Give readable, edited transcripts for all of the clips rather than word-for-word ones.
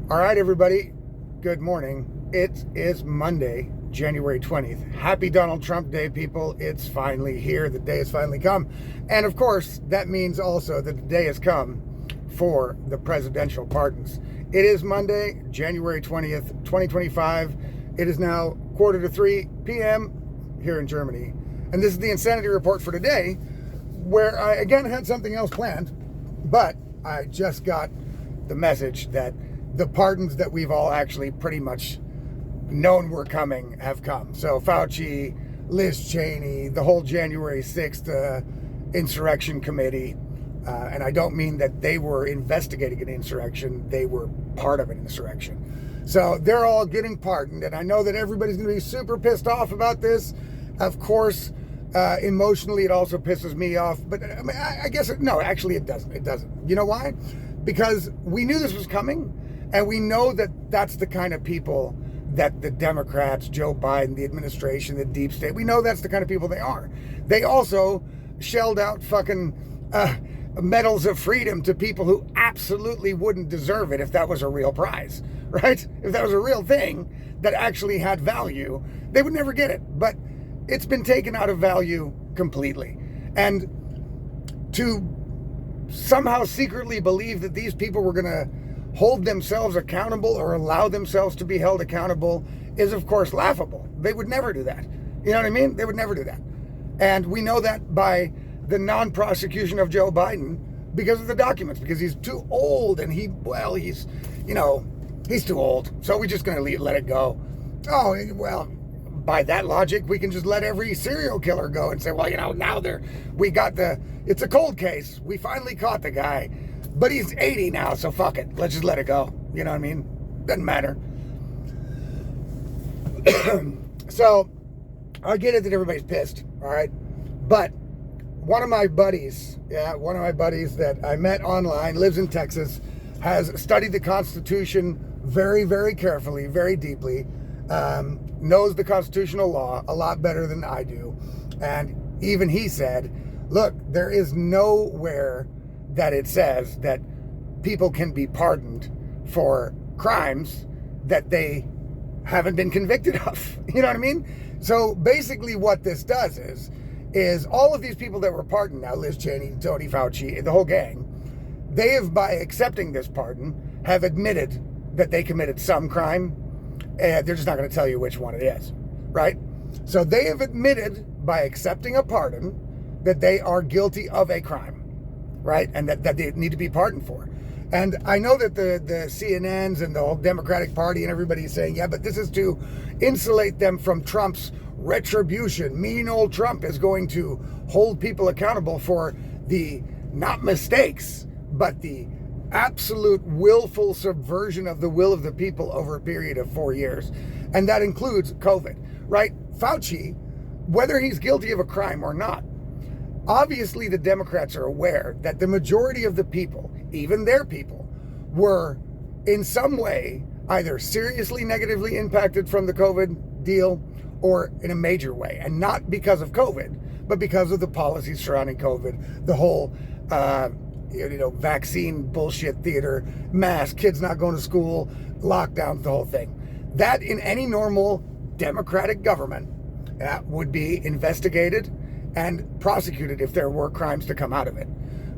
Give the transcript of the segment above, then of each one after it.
All right, everybody. Good morning. It is Monday, January 20th. Happy Donald Trump Day, people. It's finally here. The day has finally come. And of course, that means also that the day has come for the presidential pardons. It is Monday, January 20th, 2025. It is now 2:45 p.m. here in Germany. And this is the Insanity Report for today, where I again had something else planned, but I just got the message that the pardons that we've all actually pretty much known were coming have come. So Fauci, Liz Cheney, the whole January 6th insurrection committee, and I don't mean that they were investigating an insurrection, they were part of an insurrection. So they're all getting pardoned, and I know that everybody's going to be super pissed off about this. Of course, emotionally it also pisses me off, but I mean, I guess, no, actually it doesn't. It doesn't. You know why? Because we knew this was coming. And we know that that's the kind of people that the Democrats, Joe Biden, the administration, the deep state, we know that's the kind of people they are. They also shelled out fucking medals of freedom to people who absolutely wouldn't deserve it if that was a real prize, right? If that was a real thing that actually had value, they would never get it. But it's been taken out of value completely. And to somehow secretly believe that these people were going to hold themselves accountable or allow themselves to be held accountable is, of course, laughable. They would never do that. You know what I mean? They would never do that. And we know that by the non-prosecution of Joe Biden because of the documents, because he's too old and he's too old. So we're just going to let it go. Oh, well, by that logic, we can just let every serial killer go and say, well, now it's a cold case. We finally caught the guy. But he's 80 now, so fuck it. Let's just let it go. You know what I mean? Doesn't matter. So, I get it that everybody's pissed, all right? But one of my buddies that I met online, lives in Texas, has studied the Constitution very, very carefully, very deeply, knows the constitutional law a lot better than I do. And even he said, look, there is nowhere that it says that people can be pardoned for crimes that they haven't been convicted of. You know what I mean? So basically what this does is all of these people that were pardoned now, Liz Cheney, Tony Fauci, the whole gang, they have, by accepting this pardon, have admitted that they committed some crime, and they're just not going to tell you which one it is, right? So they have admitted, by accepting a pardon, that they are guilty of a crime. Right? And that they need to be pardoned for. And I know that the CNNs and the whole Democratic Party and everybody is saying, yeah, but this is to insulate them from Trump's retribution. Mean old Trump is going to hold people accountable for the, not mistakes, but the absolute willful subversion of the will of the people over a period of 4 years. And that includes COVID, right? Fauci, whether he's guilty of a crime or not, obviously, the Democrats are aware that the majority of the people, even their people, were in some way either seriously negatively impacted from the COVID deal or in a major way. And not because of COVID, but because of the policies surrounding COVID, the whole, vaccine bullshit theater, mask, kids not going to school, lockdowns, the whole thing. That in any normal democratic government would be investigated and prosecuted if there were crimes to come out of it.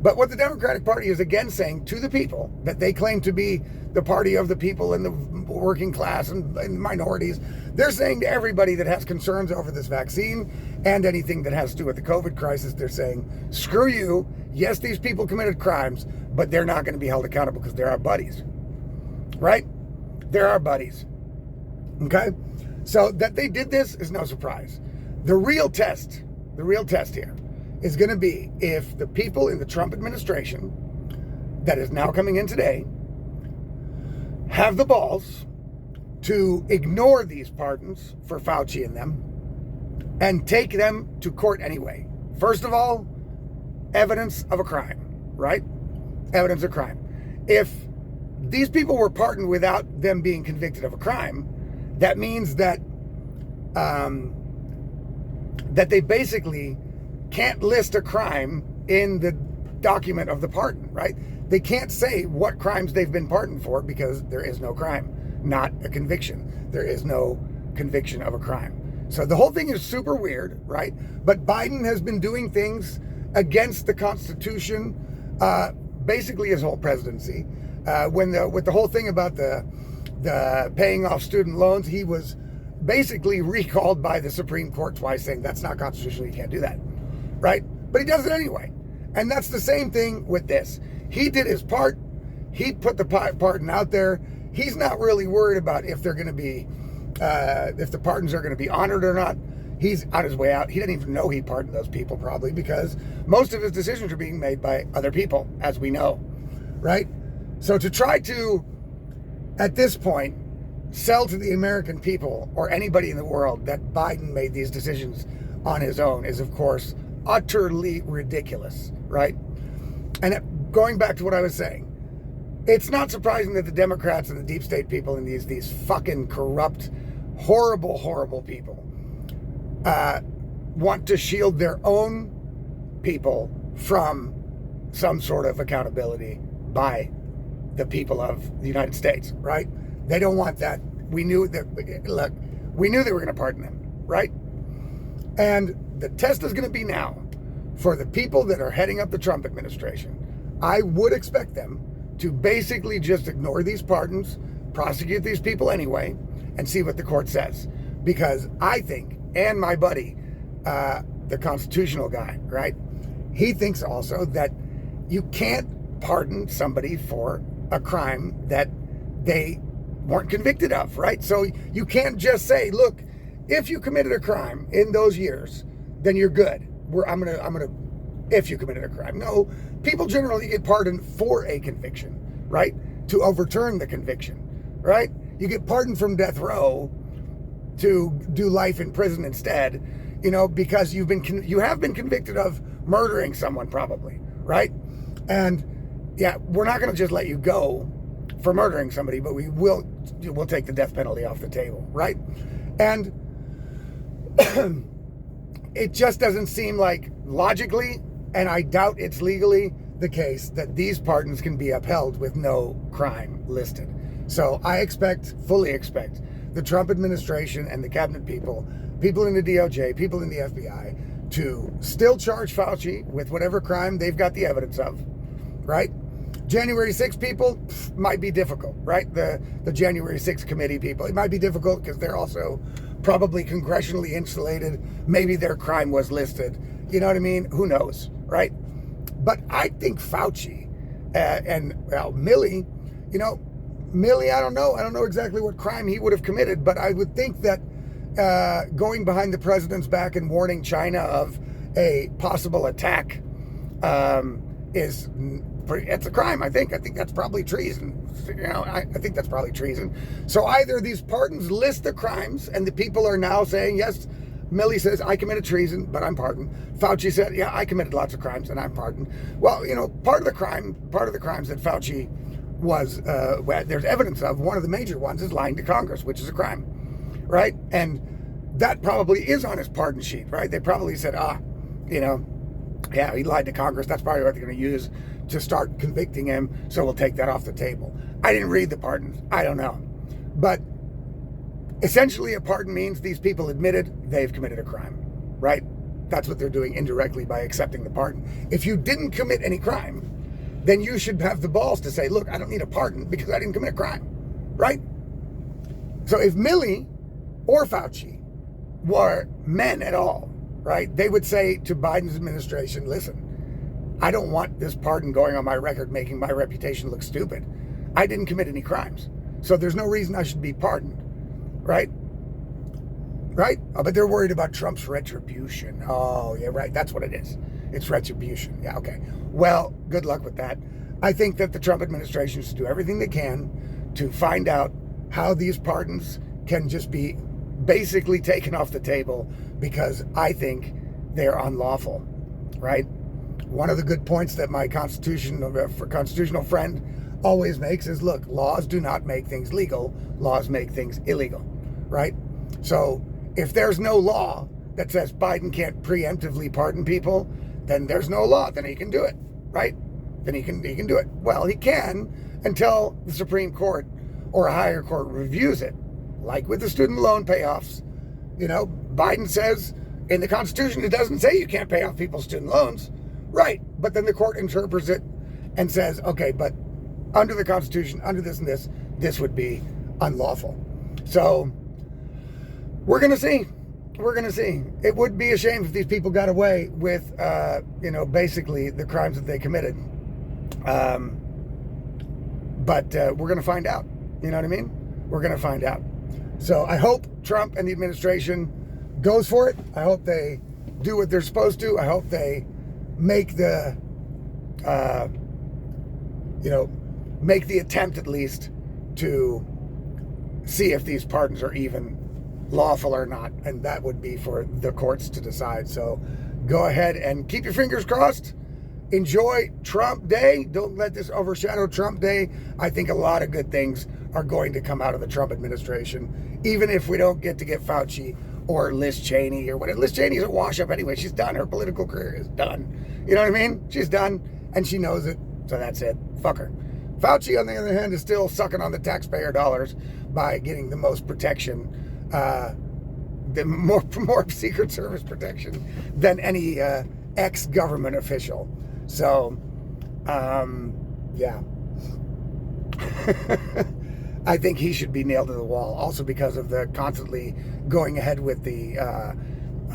But what the Democratic Party is again saying to the people, that they claim to be the party of the people and the working class and minorities, they're saying to everybody that has concerns over this vaccine and anything that has to do with the COVID crisis, they're saying, screw you. Yes, these people committed crimes, but they're not going to be held accountable because they're our buddies. Right? They're our buddies. Okay? So that they did this is no surprise. The real test here is going to be if the people in the Trump administration that is now coming in today have the balls to ignore these pardons for Fauci and them and take them to court anyway. First of all, evidence of a crime, right? Evidence of crime. If these people were pardoned without them being convicted of a crime, that means that that they basically can't list a crime in the document of the pardon, right? They can't say what crimes they've been pardoned for because there is no crime, not a conviction. There is no conviction of a crime. So the whole thing is super weird, right? But Biden has been doing things against the Constitution, basically his whole presidency. With the whole thing about the paying off student loans, he was basically recalled by the Supreme Court twice, saying that's not constitutional, you can't do that, right? But he does it anyway. And that's the same thing with this. He did his part. He put the pardon out there. He's not really worried about if they're going to be, if the pardons are going to be honored or not. He's on his way out. He didn't even know he pardoned those people, probably, because most of his decisions are being made by other people, as we know, right? So to try to, at this point, sell to the American people or anybody in the world that Biden made these decisions on his own is, of course, utterly ridiculous, right? And going back to what I was saying, it's not surprising that the Democrats and the deep state people and these fucking corrupt, horrible, horrible people want to shield their own people from some sort of accountability by the people of the United States, right? They don't want that. We knew that, look, we knew they were going to pardon them, right? And the test is going to be now for the people that are heading up the Trump administration. I would expect them to basically just ignore these pardons, prosecute these people anyway, and see what the court says. Because I think, and my buddy, the constitutional guy, right? He thinks also that you can't pardon somebody for a crime that they weren't convicted of, right? So you can't just say, look, if you committed a crime in those years, then you're good. I'm gonna, if you committed a crime. No, people generally get pardoned for a conviction, right? To overturn the conviction, right? You get pardoned from death row to do life in prison instead, because you have been convicted of murdering someone probably, right? And yeah, we're not going to just let you go for murdering somebody, but we'll take the death penalty off the table, right? And it just doesn't seem like logically, and I doubt it's legally the case, that these pardons can be upheld with no crime listed. So I fully expect the Trump administration and the cabinet people in the DOJ, people in the FBI, to still charge Fauci with whatever crime they've got the evidence of, right? January 6 people might be difficult, right? The January 6 committee people, it might be difficult because they're also probably congressionally insulated. Maybe their crime was listed. You know what I mean? Who knows, right? But I think Fauci and Milley, Milley, I don't know. I don't know exactly what crime he would have committed, but I would think that going behind the president's back and warning China of a possible attack it's a crime, I think. I think that's probably treason. I think that's probably treason. So either these pardons list the crimes and the people are now saying, yes, Milley says, I committed treason, but I'm pardoned. Fauci said, yeah, I committed lots of crimes and I'm pardoned. Well, part of the crimes that Fauci was, there's evidence of, one of the major ones is lying to Congress, which is a crime, right? And that probably is on his pardon sheet, right? They probably said, yeah, he lied to Congress. That's probably what they're going to use to start convicting him. So we'll take that off the table. I didn't read the pardons. I don't know. But essentially a pardon means these people admitted they've committed a crime, right? That's what they're doing indirectly by accepting the pardon. If you didn't commit any crime, then you should have the balls to say, look, I don't need a pardon because I didn't commit a crime, right? So if Milley or Fauci were men at all, right, they would say to Biden's administration, listen, I don't want this pardon going on my record making my reputation look stupid. I didn't commit any crimes. So there's no reason I should be pardoned, right? Right? Oh, but they're worried about Trump's retribution. Oh, yeah, right. That's what it is. It's retribution. Yeah, okay. Well, good luck with that. I think that the Trump administration should do everything they can to find out how these pardons can just be basically taken off the table, because I think they're unlawful, right? One of the good points that my constitutional friend always makes is, look, laws do not make things legal. Laws make things illegal, right? So if there's no law that says Biden can't preemptively pardon people, then there's no law. Then he can do it, right? then he can do it. Well, he can until the Supreme Court or a higher court reviews it. Like with the student loan payoffs. Biden says in the Constitution, it doesn't say you can't pay off people's student loans. Right. But then the court interprets it and says, okay, but under the Constitution, under this and this would be unlawful. So we're going to see. We're going to see. It would be a shame if these people got away with, basically the crimes that they committed. But we're going to find out. You know what I mean? We're going to find out. So I hope Trump and the administration goes for it. I hope they do what they're supposed to. I hope they make the, make the attempt at least to see if these pardons are even lawful or not. And that would be for the courts to decide. So go ahead and keep your fingers crossed. Enjoy Trump Day. Don't let this overshadow Trump Day. I think a lot of good things are going to come out of the Trump administration, even if we don't get Fauci or Liz Cheney or whatever. Liz Cheney's a wash-up anyway. She's done. Her political career is done. You know what I mean? She's done, and she knows it, so that's it. Fuck her. Fauci, on the other hand, is still sucking on the taxpayer dollars by getting the most protection, the more Secret Service protection than any ex-government official. So, yeah. I think he should be nailed to the wall. Also because of the constantly going ahead with the,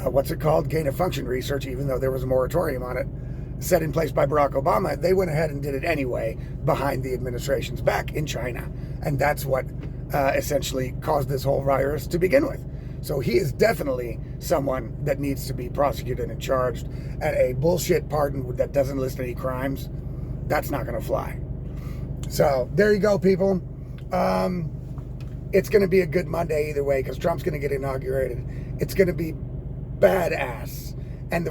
what's it called? Gain of function research, even though there was a moratorium on it set in place by Barack Obama. They went ahead and did it anyway behind the administration's back in China. And that's what essentially caused this whole virus to begin with. So he is definitely someone that needs to be prosecuted and charged. And a bullshit pardon that doesn't list any crimes, that's not going to fly. So there you go, people. It's going to be a good Monday either way because Trump's going to get inaugurated. It's going to be badass. And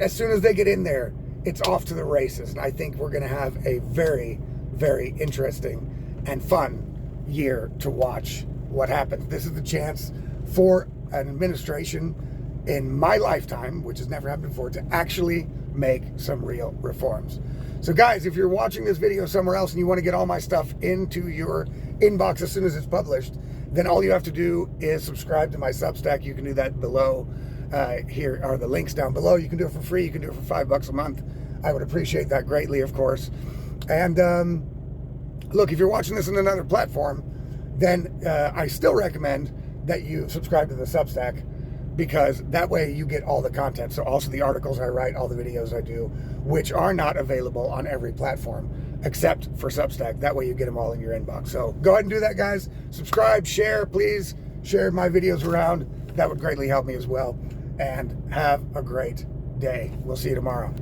as soon as they get in there, it's off to the races. And I think we're going to have a very, very interesting and fun year to watch what happens. This is the chance for an administration in my lifetime, which has never happened before, to actually make some real reforms. So guys, if you're watching this video somewhere else and you want to get all my stuff into your inbox as soon as it's published, then all you have to do is subscribe to my Substack. You can do that below. Here are the links down below. You can do it for free. You can do it for $5 a month. I would appreciate that greatly, of course. And look, if you're watching this on another platform, then I still recommend that you subscribe to the Substack, because that way you get all the content. So also the articles I write, all the videos I do, which are not available on every platform except for Substack. That way you get them all in your inbox. So go ahead and do that, guys. Subscribe, share, please. Share my videos around. That would greatly help me as well. And have a great day. We'll see you tomorrow.